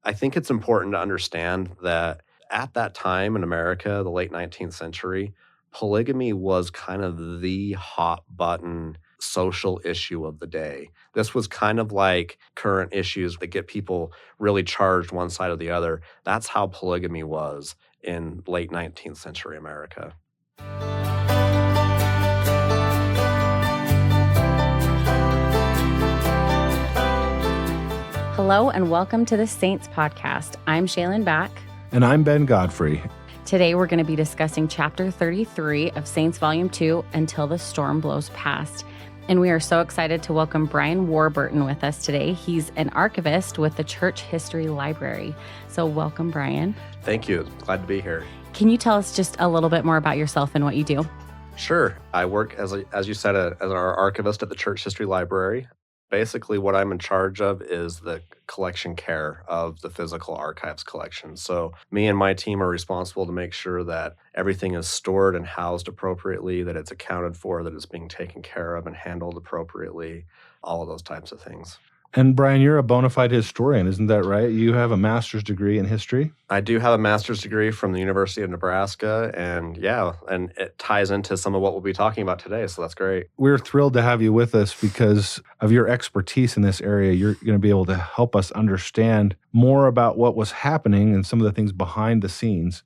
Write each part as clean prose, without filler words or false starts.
I think it's important to understand that at that time in America, the late 19th century, polygamy was kind of the hot button social issue of the day. This was kind of like current issues that get people really charged one side or the other. That's how polygamy was in late 19th century America. Hello and welcome to the Saints Podcast. I'm Shaylin Back. And I'm Ben Godfrey. Today we're going to be discussing Chapter 33 of Saints Volume 2, Until the Storm Blows Past. And we are so excited to welcome Brian Warburton with us today. He's an archivist with the Church History Library. So welcome, Brian. Thank you. Glad to be here. Can you tell us just a little bit more about yourself and what you do? Sure. I work, as you said, as an archivist at the Church History Library. Basically, what I'm in charge of is the collection care of the physical archives collection. So me and my team are responsible to make sure that everything is stored and housed appropriately, that it's accounted for, that it's being taken care of and handled appropriately, all of those types of things. And Brian, you're a bona fide historian, isn't that right? You have a master's degree in history? I do have a master's degree from the University of Nebraska, and it ties into some of what we'll be talking about today, so that's great. We're thrilled to have you with us because of your expertise in this area. You're going to be able to help us understand more about what was happening and some of the things behind the scenes.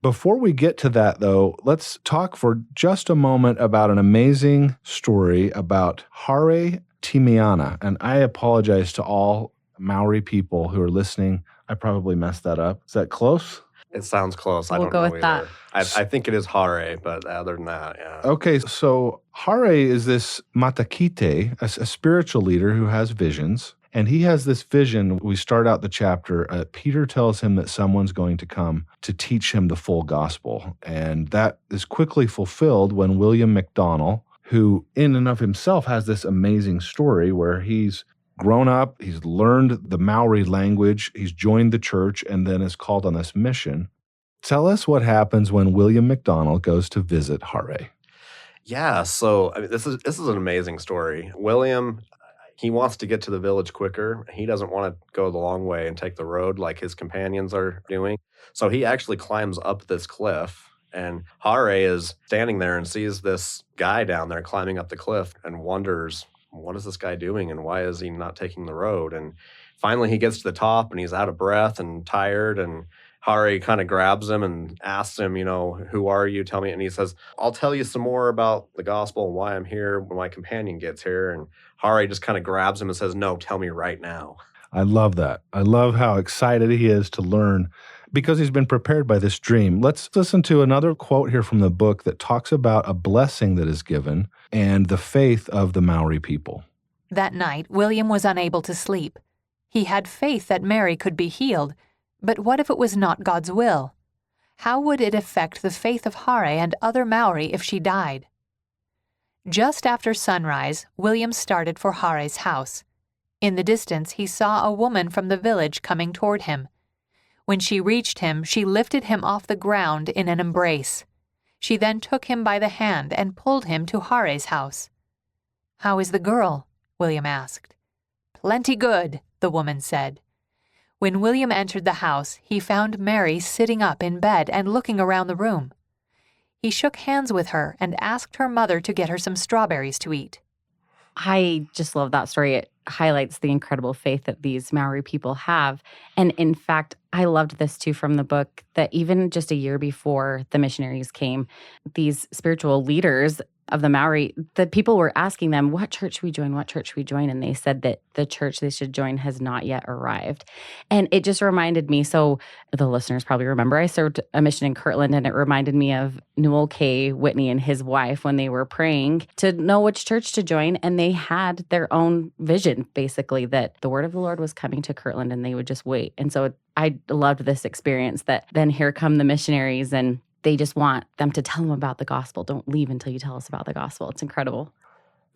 Before we get to that, though, let's talk for just a moment about an amazing story about Hare Timiana. And I apologize to all Maori people who are listening. I probably messed that up. Is that close? It sounds close. We'll go with that. I think it is Hare, but other than that, yeah. Okay, so Hare is this matakite, a spiritual leader who has visions. And he has this vision. We start out the chapter. Peter tells him that someone's going to come to teach him the full gospel. And that is quickly fulfilled when William MacDonald, who in and of himself has this amazing story where he's grown up, he's learned the Maori language, he's joined the church, and then is called on this mission. Tell us what happens when William MacDonald goes to visit Hare. Yeah, so this is an amazing story. William, he wants to get to the village quicker. He doesn't want to go the long way and take the road like his companions are doing. So he actually climbs up this cliff. And Hare is standing there and sees this guy down there climbing up the cliff and wonders, what is this guy doing and why is he not taking the road? And finally he gets to the top and he's out of breath and tired, and Hare kind of grabs him and asks him, who are you? Tell me. And he says, I'll tell you some more about the gospel and why I'm here when my companion gets here. And Hare just kind of grabs him and says, no, tell me right now. I love that. I love how excited he is to learn because he's been prepared by this dream. Let's listen to another quote here from the book that talks about a blessing that is given and the faith of the Maori people. That night, William was unable to sleep. He had faith that Mary could be healed, but what if it was not God's will? How would it affect the faith of Hare and other Maori if she died? Just after sunrise, William started for Hare's house. In the distance, he saw a woman from the village coming toward him. When she reached him, she lifted him off the ground in an embrace. She then took him by the hand and pulled him to Hare's house. "How is the girl?" William asked. "Plenty good," the woman said. When William entered the house, he found Mary sitting up in bed and looking around the room. He shook hands with her and asked her mother to get her some strawberries to eat. I just love that story. It highlights the incredible faith that these Maori people have. And in fact, I loved this too from the book, that even just a year before the missionaries came, these spiritual leaders of the Maori, the people were asking them, what church should we join? What church should we join? And they said that the church they should join has not yet arrived. And it just reminded me, so the listeners probably remember, I served a mission in Kirtland, and it reminded me of Newell K. Whitney and his wife when they were praying to know which church to join. And they had their own vision, basically, that the word of the Lord was coming to Kirtland and they would just wait. And so I loved this experience that then here come the missionaries and they just want them to tell them about the gospel. Don't leave until you tell us about the gospel. It's incredible.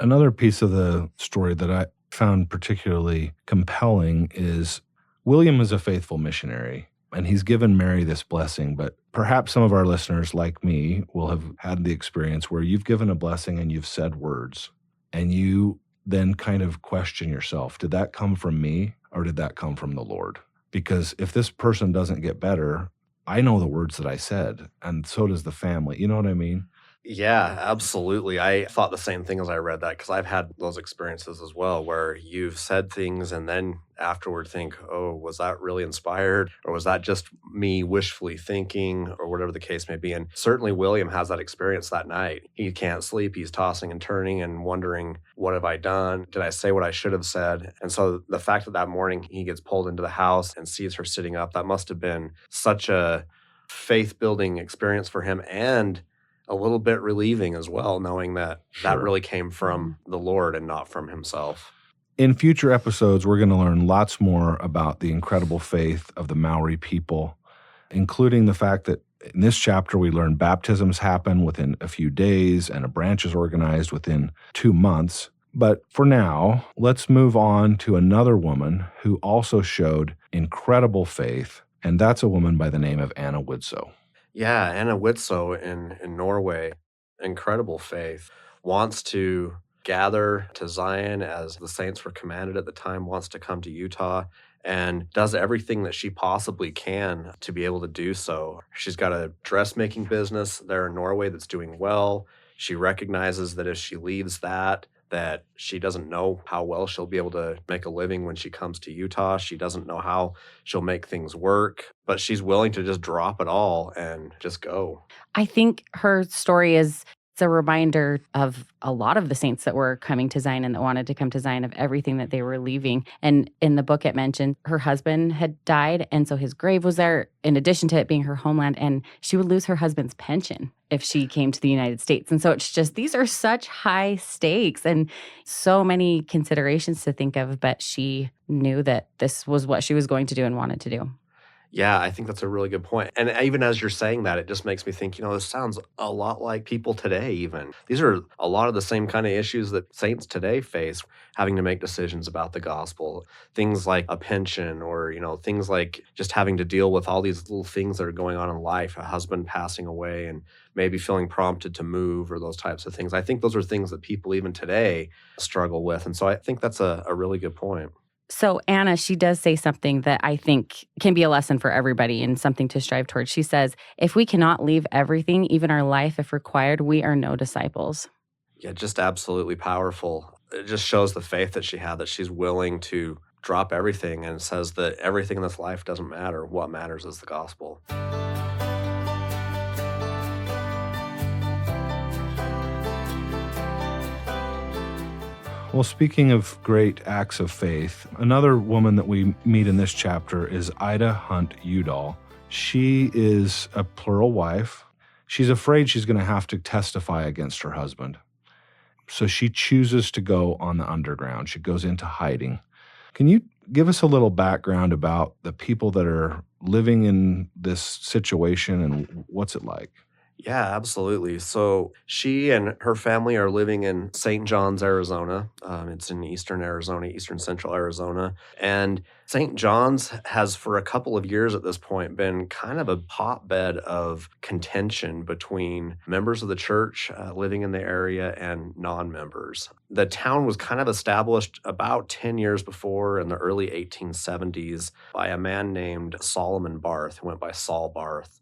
Another piece of the story that I found particularly compelling is William is a faithful missionary, and he's given Mary this blessing. But perhaps some of our listeners, like me, will have had the experience where you've given a blessing and you've said words, and you then kind of question yourself. Did that come from me, or did that come from the Lord? because if this person doesn't get better, I know the words that I said, and so does the family. You know what I mean? Yeah, absolutely. I thought the same thing as I read that because I've had those experiences as well where you've said things and then afterward think, oh, was that really inspired? Or was that just me wishfully thinking or whatever the case may be? And certainly William has that experience that night. He can't sleep. He's tossing and turning and wondering, what have I done? Did I say what I should have said? And so the fact that that morning he gets pulled into the house and sees her sitting up, that must have been such a faith building experience for him and a little bit relieving as well, knowing that that Sure. really came from the Lord and not from himself. In future episodes, we're going to learn lots more about the incredible faith of the Maori people, including the fact that in this chapter we learn baptisms happen within a few days and a branch is organized within 2 months. But for now, let's move on to another woman who also showed incredible faith, and that's a woman by the name of Anna Widsoe. Yeah, Anna Widsoe in Norway, incredible faith, wants to gather to Zion as the saints were commanded at the time, wants to come to Utah, and does everything that she possibly can to be able to do so. She's got a dressmaking business there in Norway that's doing well. She recognizes that if she leaves that she doesn't know how well she'll be able to make a living when she comes to Utah. She doesn't know how she'll make things work, but she's willing to just drop it all and just go. I think her story is it's a reminder of a lot of the saints that were coming to Zion and that wanted to come to Zion, of everything that they were leaving. And in the book, it mentioned her husband had died, and so his grave was there, in addition to it being her homeland, and she would lose her husband's pension if she came to the United States. And so it's just, these are such high stakes and so many considerations to think of, but she knew that this was what she was going to do and wanted to do. Yeah, I think that's a really good point. And even as you're saying that, it just makes me think, this sounds a lot like people today, even. These are a lot of the same kind of issues that saints today face, having to make decisions about the gospel. Things like a pension or, things like just having to deal with all these little things that are going on in life, a husband passing away and maybe feeling prompted to move or those types of things. I think those are things that people even today struggle with. And so I think that's a really good point. So Anna, she does say something that I think can be a lesson for everybody and something to strive towards. She says, if we cannot leave everything, even our life, if required, we are no disciples. Yeah, just absolutely powerful. It just shows the faith that she had, that she's willing to drop everything and says that everything in this life doesn't matter. What matters is the gospel. Well, speaking of great acts of faith, another woman that we meet in this chapter is Ida Hunt Udall. She is a plural wife. She's afraid she's going to have to testify against her husband. So she chooses to go on the underground. She goes into hiding. Can you give us a little background about the people that are living in this situation and what's it like? Yeah, absolutely. So she and her family are living in St. John's, Arizona. It's in eastern Arizona, eastern central Arizona. And St. John's has, for a couple of years at this point, been kind of a hotbed of contention between members of the church living in the area and non-members. The town was kind of established about 10 years before, in the early 1870s, by a man named Solomon Barth, who went by Saul Barth.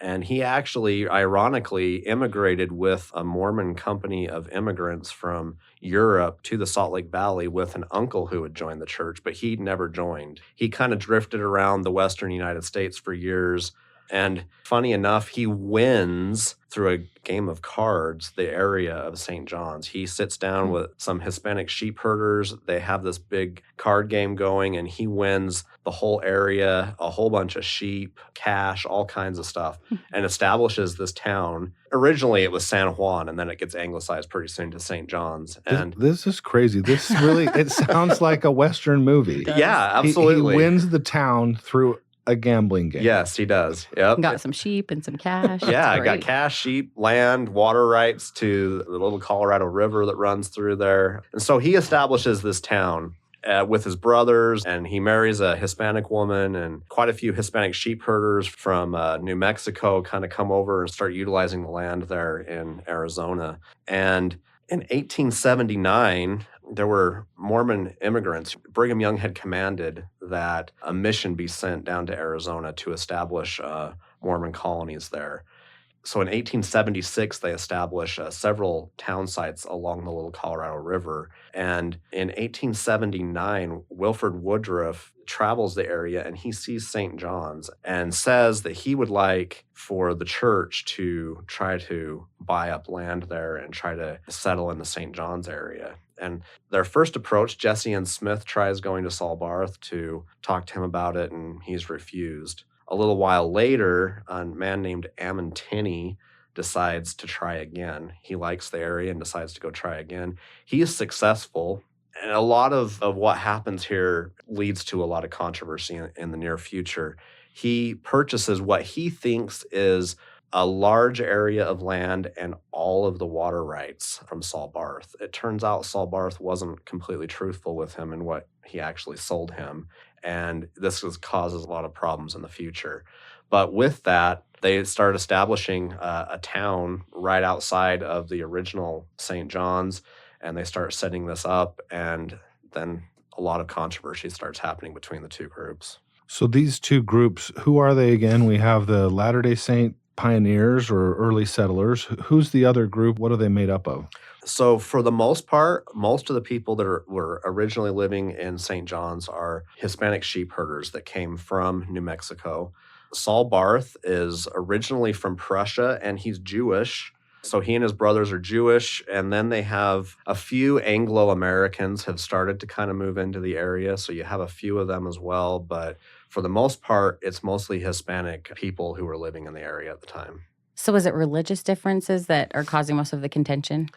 And he actually, ironically, immigrated with a Mormon company of immigrants from Europe to the Salt Lake Valley with an uncle who had joined the church, but he never joined. He kind of drifted around the western United States for years. And funny enough, he wins through a game of cards the area of St. John's. He sits down with some Hispanic sheep herders. They have this big card game going, and he wins the whole area, a whole bunch of sheep, cash, all kinds of stuff, and establishes this town. Originally, it was San Juan, and then it gets anglicized pretty soon to St. John's. And This is crazy. This really, it sounds like a Western movie. yeah, He absolutely. wins the town through a gambling game. Yes, he does. Yep. Got some sheep and some cash. Yeah, I That's got great. cash, sheep, land, water rights to the little Colorado River that runs through there. And so he establishes this town with his brothers, and he marries a Hispanic woman, and quite a few Hispanic sheep herders from New Mexico kind of come over and start utilizing the land there in Arizona. And in 1879, there were Mormon immigrants. Brigham Young had commanded that a mission be sent down to Arizona to establish Mormon colonies there. So in 1876, they established several town sites along the Little Colorado River. And in 1879, Wilford Woodruff travels the area and he sees St. John's and says that he would like for the church to try to buy up land there and try to settle in the St. John's area. And their first approach, Jesse N. Smith tries going to Saul Barth to talk to him about it, and he's refused. A little while later, a man named Ammon Tinney decides to try again. He likes the area and decides to go try again. He is successful, and a lot of what happens here leads to a lot of controversy in the near future. He purchases what he thinks is a large area of land and all of the water rights from Saul Barth. It turns out Saul Barth wasn't completely truthful with him in what he actually sold him. And this causes a lot of problems in the future. But with that, they start establishing a town right outside of the original St. John's, and they start setting this up, and then a lot of controversy starts happening between the two groups. So these two groups, who are they again? We have the Latter-day Saint pioneers or early settlers. Who's the other group? What are they made up of? So for the most part, most of the people that were originally living in St. John's are Hispanic sheep herders that came from New Mexico. Saul Barth is originally from Prussia, and he's Jewish. So he and his brothers are Jewish, and then they have a few Anglo-Americans have started to kind of move into the area. So you have a few of them as well, but for the most part, it's mostly Hispanic people who were living in the area at the time. So is it religious differences that are causing most of the contention?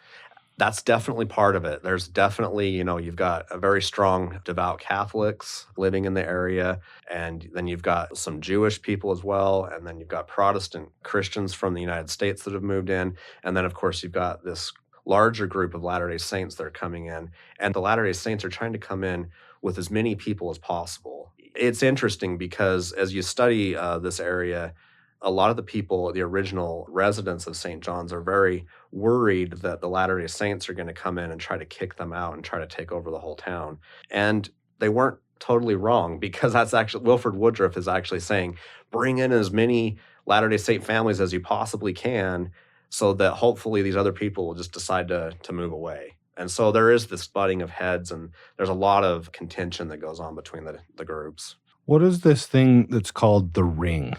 That's definitely part of it. There's definitely, you've got a very strong devout Catholics living in the area, and then you've got some Jewish people as well, and then you've got Protestant Christians from the United States that have moved in, and then, of course, you've got this larger group of Latter-day Saints that are coming in, and the Latter-day Saints are trying to come in with as many people as possible. It's interesting because as you study this area, a lot of the people, the original residents of St. John's, are very worried that the Latter-day Saints are going to come in and try to kick them out and try to take over the whole town. And they weren't totally wrong, because that's actually, Wilford Woodruff is actually saying, bring in as many Latter-day Saint families as you possibly can so that hopefully these other people will just decide to move away. And so there is this butting of heads, and there's a lot of contention that goes on between the groups. What is this thing that's called the Ring?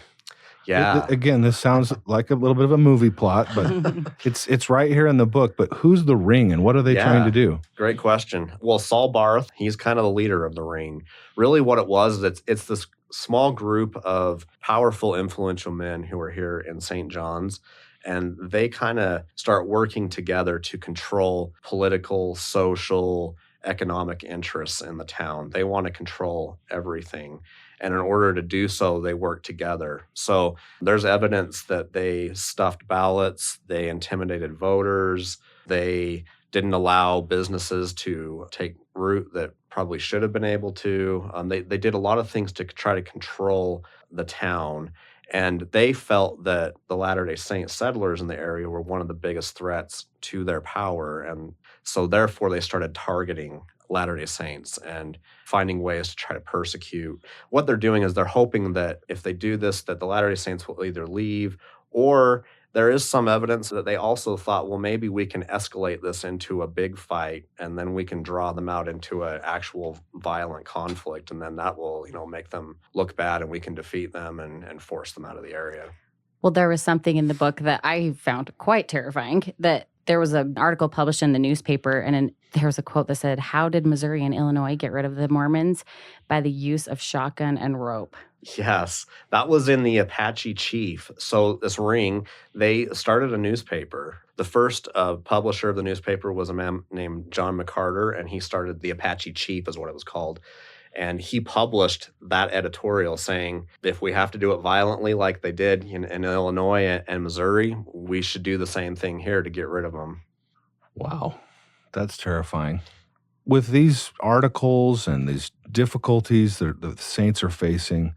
Yeah. Again, this sounds like a little bit of a movie plot, but it's right here in the book. But who's the Ring, and what are they trying to do? Great question. Well, Saul Barth, he's kind of the leader of the Ring. Really what it was, it's this small group of powerful, influential men who are here in St. John's, and they kind of start working together to control political, social, economic interests in the town. They want to control everything. And in order to do so, they work together. So there's evidence that they stuffed ballots, they intimidated voters, they didn't allow businesses to take root that probably should have been able to. They did a lot of things to try to control the town. And they felt that the Latter-day Saint settlers in the area were one of the biggest threats to their power. And so therefore they started targeting Latter-day Saints and finding ways to try to persecute. What they're doing is they're hoping that if they do this, that the Latter-day Saints will either leave, or there is some evidence that they also thought, well, maybe we can escalate this into a big fight, and then we can draw them out into an actual violent conflict, and then that will, make them look bad, and we can defeat them and force them out of the area. Well, there was something in the book that I found quite terrifying, that there was an article published in the newspaper, and there was a quote that said, "How did Missouri and Illinois get rid of the Mormons? By the use of shotgun and rope." Yes, that was in the Apache Chief. So this Ring, they started a newspaper. The first publisher of the newspaper was a man named John McCarter, and he started the Apache Chief is what it was called. And he published that editorial saying, if we have to do it violently like they did in Illinois and Missouri, we should do the same thing here to get rid of them. Wow, that's terrifying. With these articles and these difficulties that the Saints are facing,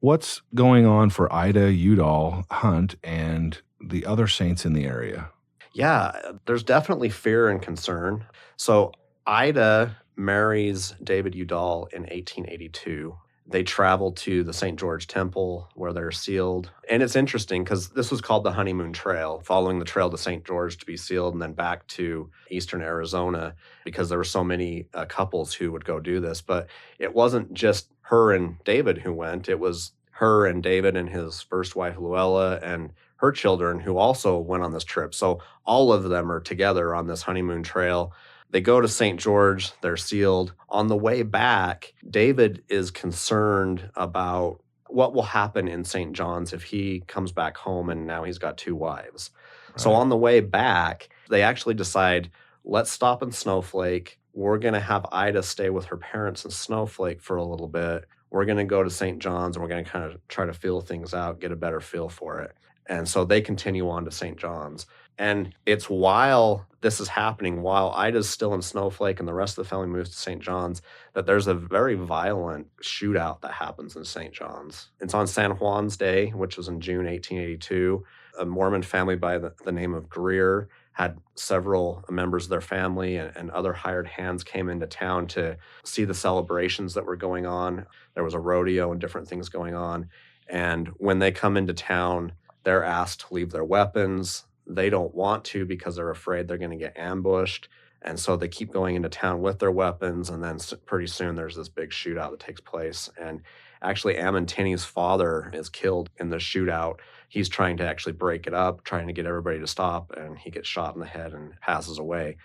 what's going on for Ida, Udall, Hunt, and the other Saints in the area? Yeah, there's definitely fear and concern. So Ida marries David Udall in 1882. They travel to the St. George Temple where they're sealed. And it's interesting because this was called the Honeymoon Trail, following the trail to St. George to be sealed and then back to eastern Arizona because there were so many couples who would go do this. But it wasn't just her and David who went, it was her and David and his first wife, Luella, and her children who also went on this trip. So all of them are together on this honeymoon trail. They go to St. George, they're sealed. On the way back, David is concerned about what will happen in St. John's if he comes back home and now he's got two wives. So Right. on the way back, they actually decide, let's stop in Snowflake. We're going to have Ida stay with her parents in Snowflake for a little bit. We're going to go to St. John's and we're going to kind of try to feel things out, get a better feel for it. And so they continue on to St. John's. And it's while this is happening, while Ida's still in Snowflake and the rest of the family moves to St. John's, that there's a very violent shootout that happens in St. John's. It's on San Juan's Day, which was in June 1882. A Mormon family by the name of Greer had several members of their family and other hired hands came into town to see the celebrations that were going on. There was a rodeo and different things going on. And when they come into town, they're asked to leave their weapons. They don't want to because they're afraid they're going to get ambushed. And so they keep going into town with their weapons. And then pretty soon there's this big shootout that takes place. And actually, Ammon Tinney's father is killed in the shootout. He's trying to actually break it up, trying to get everybody to stop. And he gets shot in the head and passes away.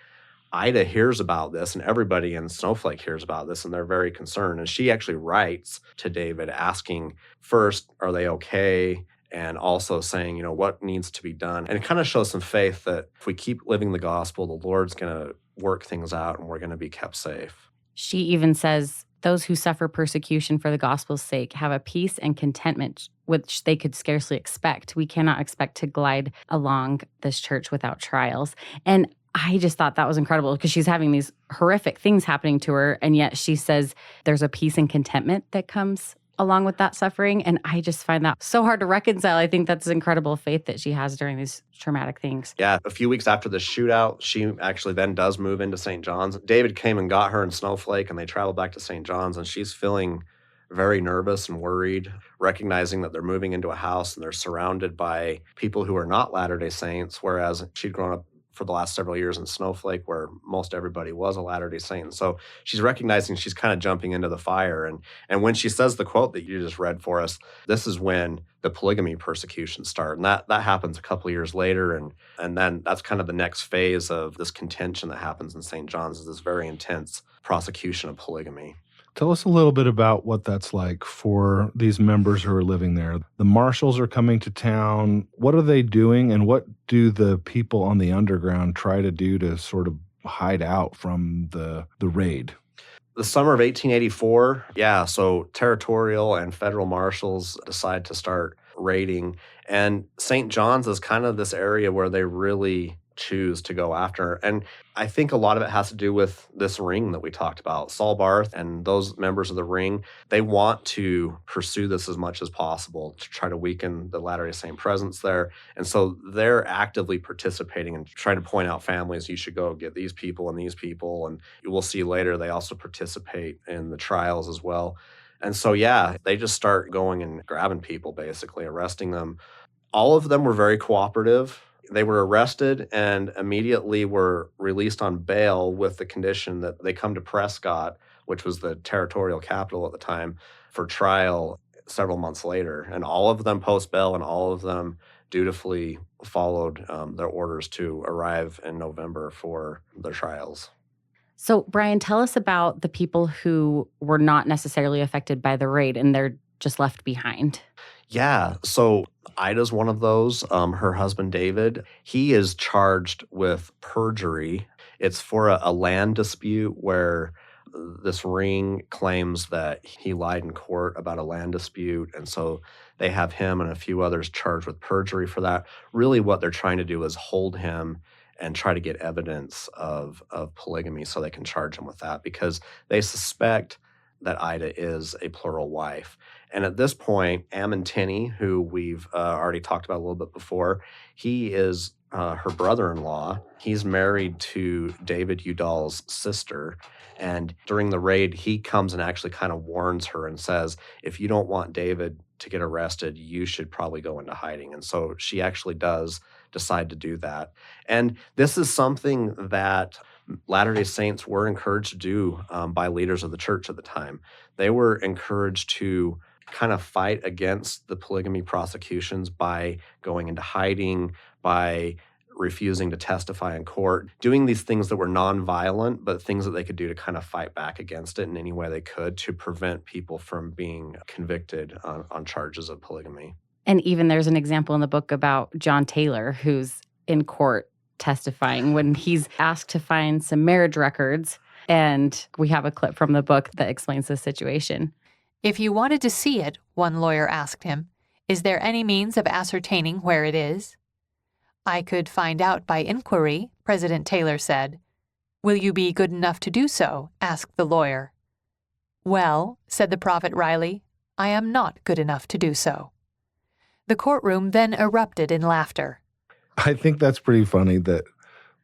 Ida hears about this, and everybody in Snowflake hears about this, and they're very concerned. And she actually writes to David asking, first, are they okay? And also saying, what needs to be done. And it kind of shows some faith that if we keep living the gospel, the Lord's going to work things out and we're going to be kept safe. She even says, those who suffer persecution for the gospel's sake have a peace and contentment which they could scarcely expect. We cannot expect to glide along this church without trials. And I just thought that was incredible because she's having these horrific things happening to her. And yet she says there's a peace and contentment that comes along with that suffering. And I just find that so hard to reconcile. I think that's incredible faith that she has during these traumatic things. Yeah, a few weeks after the shootout, she actually then does move into St. John's. David came and got her in Snowflake, and they traveled back to St. John's, and she's feeling very nervous and worried, recognizing that they're moving into a house and they're surrounded by people who are not Latter-day Saints, whereas she'd grown up for the last several years in Snowflake where most everybody was a Latter-day Saint. So she's recognizing she's kind of jumping into the fire. And when she says the quote that you just read for us, this is when the polygamy persecutions start. And that happens a couple of years later. And then that's kind of the next phase of this contention that happens in St. John's, is this very intense prosecution of polygamy. Tell us a little bit about what that's like for these members who are living there. The marshals are coming to town. What are they doing, and what do the people on the underground try to do to sort of hide out from the raid? The summer of 1884, so territorial and federal marshals decide to start raiding. And St. John's is kind of this area where they really choose to go after. And I think a lot of it has to do with this ring that we talked about. Saul Barth and those members of the ring, they want to pursue this as much as possible to try to weaken the Latter-day Saint presence there. And so they're actively participating and trying to point out families, you should go get these people and these people. And you will see later they also participate in the trials as well. And so, they just start going and grabbing people, basically arresting them. All of them were very cooperative. They were arrested and immediately were released on bail with the condition that they come to Prescott, which was the territorial capital at the time, for trial several months later. And all of them post-bail, and all of them dutifully followed their orders to arrive in November for their trials. So, Brian, tell us about the people who were not necessarily affected by the raid and they're just left behind. Yeah, so Ida's one of those. Her husband, David, he is charged with perjury. It's for a land dispute where this ring claims that he lied in court about a land dispute. And so they have him and a few others charged with perjury for that. Really what they're trying to do is hold him and try to get evidence of polygamy so they can charge him with that, because they suspect that Ida is a plural wife. And at this point, Ammon Tinney, who we've already talked about a little bit before, he is her brother-in-law. He's married to David Udall's sister. And during the raid, he comes and actually kind of warns her and says, if you don't want David to get arrested, you should probably go into hiding. And so she actually does decide to do that. And this is something that Latter-day Saints were encouraged to do by leaders of the church at the time. They were encouraged to kind of fight against the polygamy prosecutions by going into hiding, by refusing to testify in court, doing these things that were nonviolent, but things that they could do to kind of fight back against it in any way they could to prevent people from being convicted on charges of polygamy. And even there's an example in the book about John Taylor, who's in court testifying when he's asked to find some marriage records. And we have a clip from the book that explains the situation. If you wanted to see it, one lawyer asked him, is there any means of ascertaining where it is? I could find out by inquiry, President Taylor said. Will you be good enough to do so? Asked the lawyer. Well, said the Prophet Riley, I am not good enough to do so. The courtroom then erupted in laughter. I think that's pretty funny that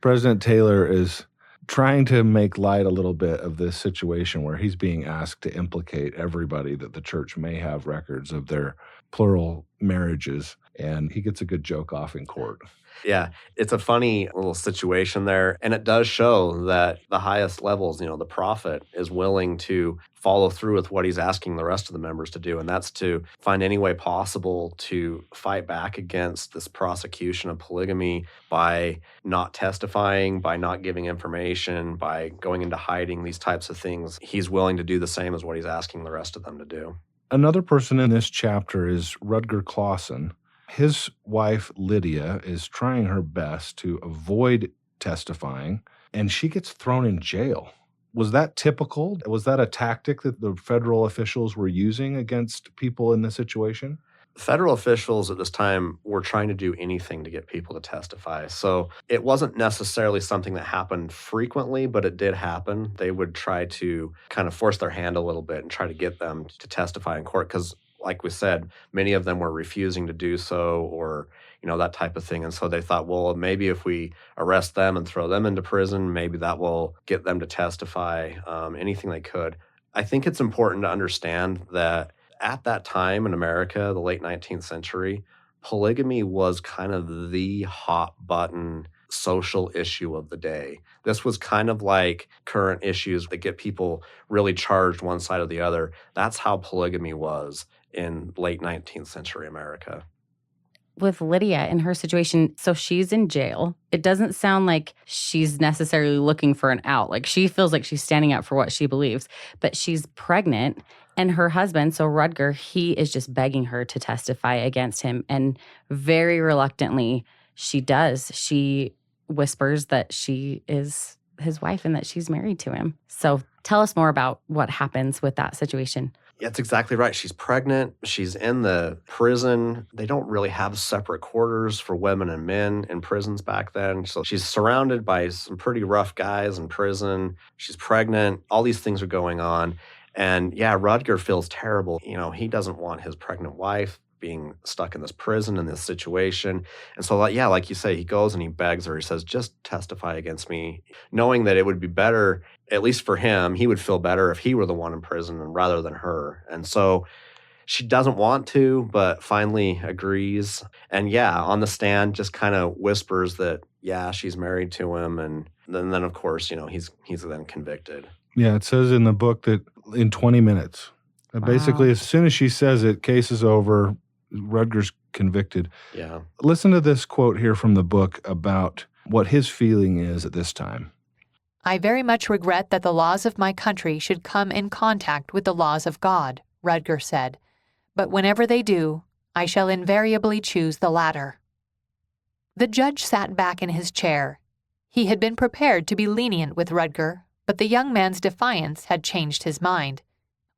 President Taylor is trying to make light a little bit of this situation where he's being asked to implicate everybody that the church may have records of their plural marriages, and he gets a good joke off in court. Yeah, it's a funny little situation there. And it does show that the highest levels, the prophet is willing to follow through with what he's asking the rest of the members to do. And that's to find any way possible to fight back against this prosecution of polygamy by not testifying, by not giving information, by going into hiding, these types of things. He's willing to do the same as what he's asking the rest of them to do. Another person in this chapter is Rutger Clausen. His wife, Lydia, is trying her best to avoid testifying, and she gets thrown in jail. Was that typical? Was that a tactic that the federal officials were using against people in this situation? Federal officials at this time were trying to do anything to get people to testify. So it wasn't necessarily something that happened frequently, but it did happen. They would try to kind of force their hand a little bit and try to get them to testify in court because, like we said, many of them were refusing to do so or, that type of thing. And so they thought, well, maybe if we arrest them and throw them into prison, maybe that will get them to testify, anything they could. I think it's important to understand that at that time in America, the late 19th century, polygamy was kind of the hot button social issue of the day. This was kind of like current issues that get people really charged one side or the other. That's how polygamy was in late 19th century America. With Lydia in her situation, so she's in jail. It doesn't sound like she's necessarily looking for an out. Like she feels like she's standing up for what she believes, but she's pregnant. And her husband, so Rutger, he is just begging her to testify against him. And very reluctantly, she does. She whispers that she is his wife and that she's married to him. So tell us more about what happens with that situation. Yeah, that's exactly right. She's pregnant. She's in the prison. They don't really have separate quarters for women and men in prisons back then. So she's surrounded by some pretty rough guys in prison. She's pregnant. All these things are going on. And yeah, Rutger feels terrible. He doesn't want his pregnant wife being stuck in this prison in this situation. And so, like you say, he goes and he begs her. He says, just testify against me, knowing that it would be better, at least for him, he would feel better if he were the one in prison rather than her. And so she doesn't want to, but finally agrees. And yeah, on the stand, just kind of whispers that, yeah, she's married to him. And then of course, he's then convicted. Yeah, it says in the book that in 20 minutes. Basically, as soon as she says it, case is over, Rutger's convicted. Yeah. Listen to this quote here from the book about what his feeling is at this time. I very much regret that the laws of my country should come in contact with the laws of God, Rutger said. But whenever they do, I shall invariably choose the latter. The judge sat back in his chair. He had been prepared to be lenient with Rutger, but the young man's defiance had changed his mind.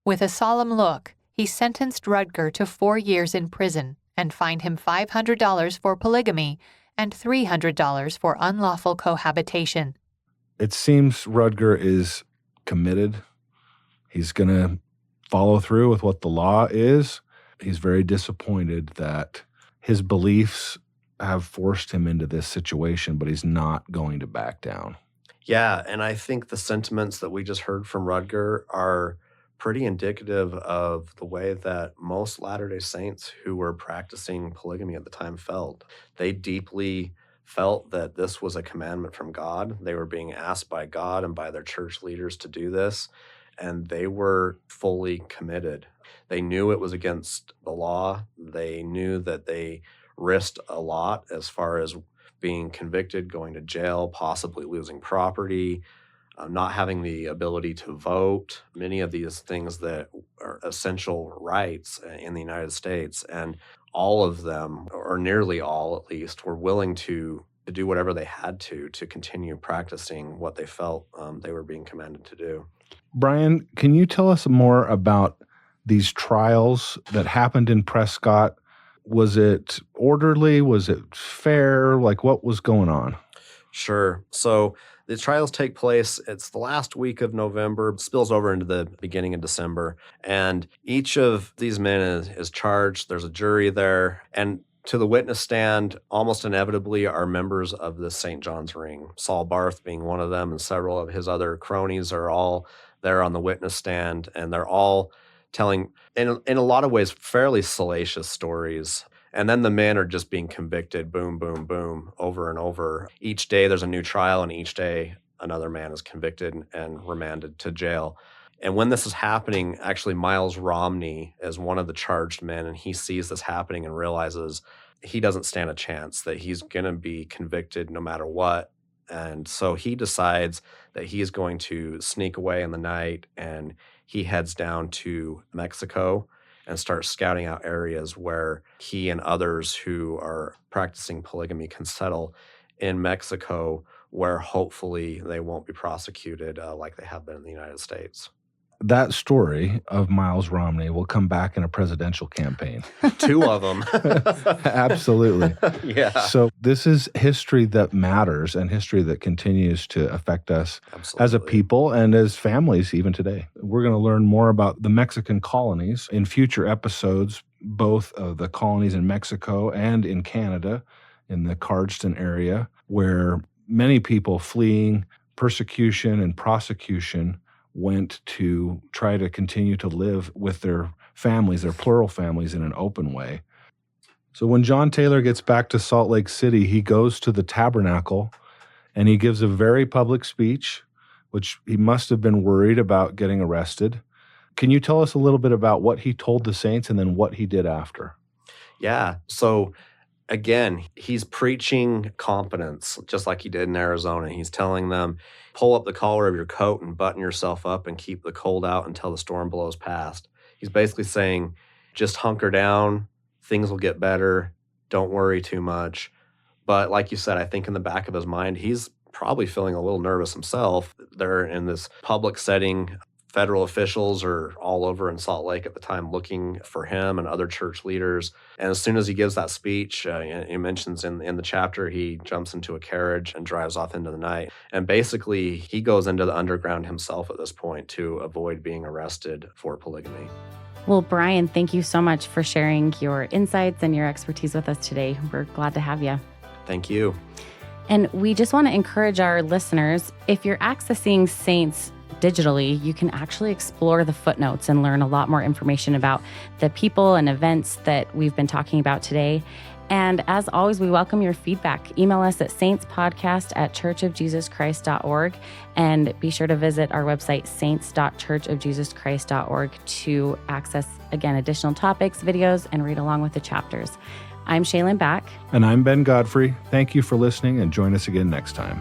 With a solemn look, he sentenced Rutger to 4 years in prison and fined him $500 for polygamy and $300 for unlawful cohabitation. It seems Rutger is committed. He's going to follow through with what the law is. He's very disappointed that his beliefs have forced him into this situation, but he's not going to back down. Yeah, and I think the sentiments that we just heard from Rutger are pretty indicative of the way that most Latter-day Saints who were practicing polygamy at the time felt. They deeply felt that this was a commandment from God. They were being asked by God and by their church leaders to do this, and they were fully committed. They knew it was against the law. They knew that they risked a lot as far as being convicted, going to jail, possibly losing property, not having the ability to vote, many of these things that are essential rights in the United States. And all of them, or nearly all at least, were willing to do whatever they had to continue practicing what they felt they were being commanded to do. Brian, can you tell us more about these trials that happened in Prescott? Was it orderly? Was it fair? Like, what was going on? Sure. So the trials take place, it's the last week of November, spills over into the beginning of December. And each of these men is charged. There's a jury there. And to the witness stand, almost inevitably, are members of the St. John's Ring. Saul Barth being one of them, and several of his other cronies are all there on the witness stand. And they're all telling, in a lot of ways, fairly salacious stories. And then the men are just being convicted, boom, boom, boom, over and over. Each day there's a new trial, and each day another man is convicted and remanded to jail. And when this is happening, actually Miles Romney is one of the charged men, and he sees this happening and realizes he doesn't stand a chance, that he's going to be convicted no matter what. And so he decides that he is going to sneak away in the night, and he heads down to Mexico and starts scouting out areas where he and others who are practicing polygamy can settle in Mexico, where hopefully they won't be prosecuted like they have been in the United States. That story of Miles Romney will come back in a presidential campaign. Two of them. Absolutely. Yeah. So this is history that matters, and history that continues to affect us Absolutely. as a people and as families even today. We're going to learn more about the Mexican colonies in future episodes, both of the colonies in Mexico and in Canada, in the Cardston area, where many people fleeing persecution and prosecution went to try to continue to live with their families, their plural families, in an open way. So when John Taylor gets back to Salt Lake City, he goes to the Tabernacle and he gives a very public speech, which he must have been worried about getting arrested. Can you tell us a little bit about what he told the saints and then what he did after? Yeah. So again, he's preaching competence, just like he did in Arizona. He's telling them, pull up the collar of your coat and button yourself up and keep the cold out until the storm blows past. He's basically saying, just hunker down, things will get better, don't worry too much. But like you said, I think in the back of his mind, he's probably feeling a little nervous himself. They're in this public setting. Federal officials are all over in Salt Lake at the time looking for him and other church leaders. And as soon as he gives that speech, he mentions in the chapter, he jumps into a carriage and drives off into the night. And basically, he goes into the underground himself at this point to avoid being arrested for polygamy. Well, Brian, thank you so much for sharing your insights and your expertise with us today. We're glad to have you. Thank you. And we just want to encourage our listeners, if you're accessing Saints digitally, you can actually explore the footnotes and learn a lot more information about the people and events that we've been talking about today. And as always, we welcome your feedback. Email us at saintspodcast@churchofjesuschrist.org, and be sure to visit our website, saints.churchofjesuschrist.org, to access, again, additional topics, videos, and read along with the chapters. I'm Shaylin Back. And I'm Ben Godfrey. Thank you for listening, and join us again next time.